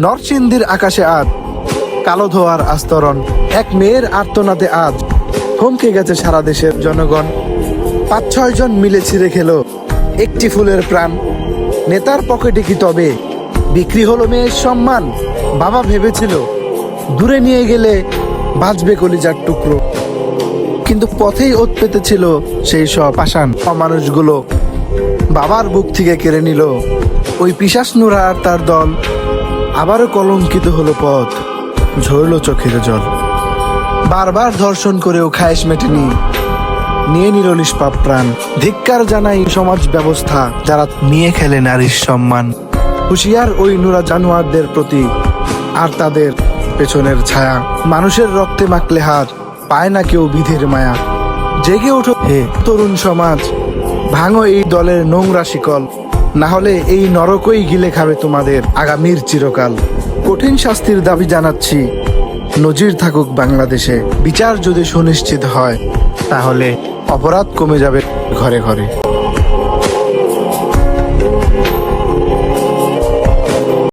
নরসিংদীর আকাশে আজ কালো ধোয়ার আস্তরণ, এক মেয়ের আর্তনাদে আজ থমকে গেছে সারা দেশের জনগণ। ৫-৬ জন মিলে ছিঁড়ে খেলো একটি ফুলের প্রাণ। নেতার পকেটে কি তবে বিক্রি হলো মেয়ের সম্মান? বাবা ভেবেছিল দূরে নিয়ে গেলে বাঁচবে কলিজার টুকরো, কিন্তু পথেই ওত পেতেছিল সেই সব পাষাণ অমানুষগুলো। বাবার বুক থেকে কেড়ে নিল ওই পিশাচ নুরা আর তার দল। আবারও কলঙ্কিত হলো পথ, ঝরল চোখের জল। বারবার ধর্ষণ করেও খায়েশ মেটেনি, নিয়ে নিল নিষ্পাপ প্রাণ। ধিক্কার জানাই সমাজ ব্যবস্থা যারা নিয়ে খেলে নারীর সম্মান। হুঁশিয়ার ওই নুরা জানোয়ারদের প্রতি আর তাদের পেছনের ছায়া। মানুষের রক্তে মাখলে হাত পায় না কেউ বিধির মায়া। জেগে ওঠো হে তরুণ সমাজ, ভাঙো এই দলের নোংরা শিকল, না হলে এই নরকই গিলে খাবে তোমাদের আগামীর চিরকাল। কঠিন শাস্তির দাবি জানাচ্ছি, নজির থাকুক বাংলাদেশে। বিচার যদি সুনিশ্চিত হয় তাহলে অপরাধ কমে যাবে ঘরে ঘরে।